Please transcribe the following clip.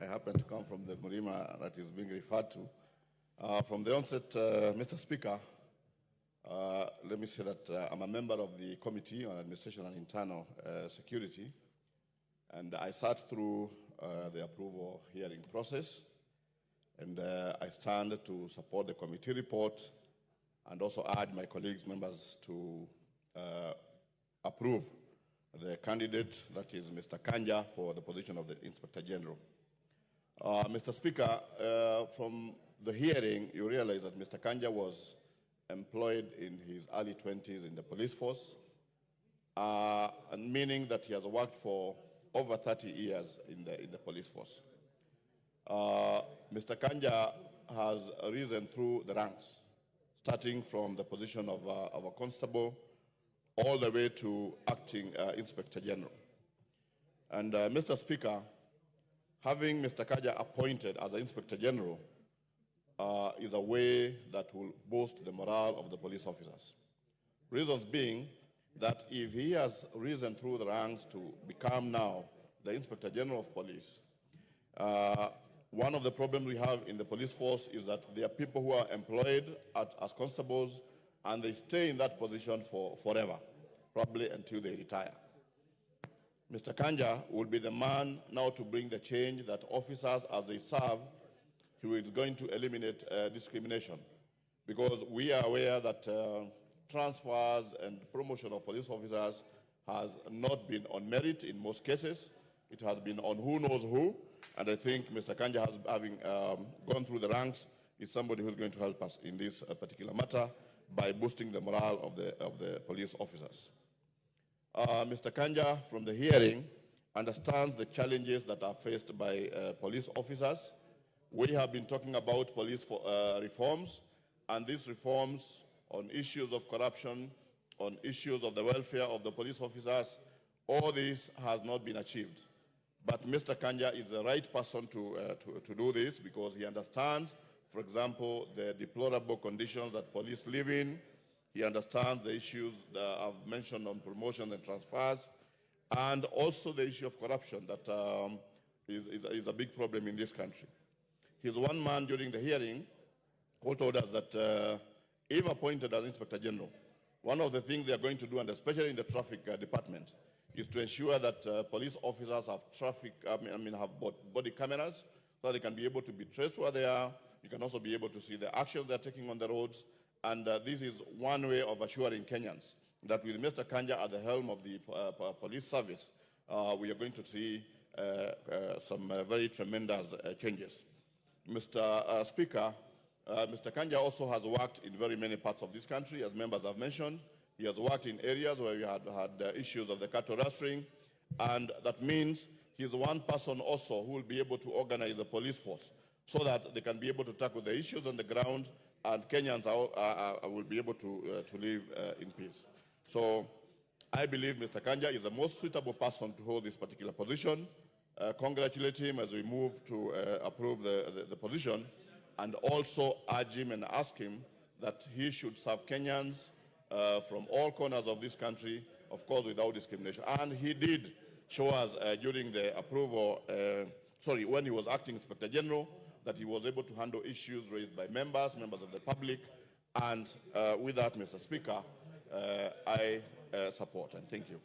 I happen to come from the Murima that is being referred to. From the onset, Mr. Speaker, let me say that I'm a member of the Committee on Administration and Internal Security, and I sat through the approval hearing process, and I stand to support the committee report and also urge my colleagues, members, to approve the candidate, that is Mr. Kanja, for the position of the Inspector General. Mr. Speaker, from the hearing, you realize that Mr. Kanja was employed in his early 20s in the police force, and meaning that he has worked for over 30 years in the police force. Mr. Kanja has risen through the ranks, starting from the position of a constable all the way to acting Inspector General. And Mr. Speaker, having Mr. Kanja appointed as the Inspector General is a way that will boost the morale of the police officers. Reasons being that if he has risen through the ranks to become now the Inspector General of Police, one of the problems we have in the police force is that there are people who are employed as constables and they stay in that position for forever, probably until they retire. Mr. Kanja will be the man now to bring the change that officers, as they serve, he is going to eliminate discrimination. Because we are aware that transfers and promotion of police officers has not been on merit in most cases. It has been on who knows who. And I think Mr. Kanja, having gone through the ranks, is somebody who's going to help us in this particular matter by boosting the morale of the police officers. Mr. Kanja, from the hearing, understands the challenges that are faced by police officers. We have been talking about police reforms, and these reforms on issues of corruption, on issues of the welfare of the police officers, all this has not been achieved. But Mr. Kanja is the right person to do this because he understands, for example, the deplorable conditions that police live in. He understands the issues that I've mentioned on promotion and transfers, and also the issue of corruption that is a big problem in this country. He's one man during the hearing who told us that if appointed as Inspector General, one of the things they are going to do, and especially in the traffic department, is to ensure that police officers have have body cameras so that they can be able to be traced where they are. You can also be able to see the actions they're taking on the roads. And this is one way of assuring Kenyans that with Mr. Kanja at the helm of the police service, we are going to see some very tremendous changes. Mr. Speaker, Mr. Kanja also has worked in very many parts of this country, as members have mentioned. He has worked in areas where we had issues of the cattle rustling, and that means he's one person also who will be able to organize a police force so that they can be able to tackle the issues on the ground, and Kenyans will be able to live in peace. So I believe Mr. Kanja is the most suitable person to hold this particular position. Congratulate him as we move to approve the position, and also urge him and ask him that he should serve Kenyans from all corners of this country, of course, without discrimination. And he did show us during the approval, when he was acting Inspector General, that he was able to handle issues raised by members of the public. And with that, Mr. Speaker, I support and thank you.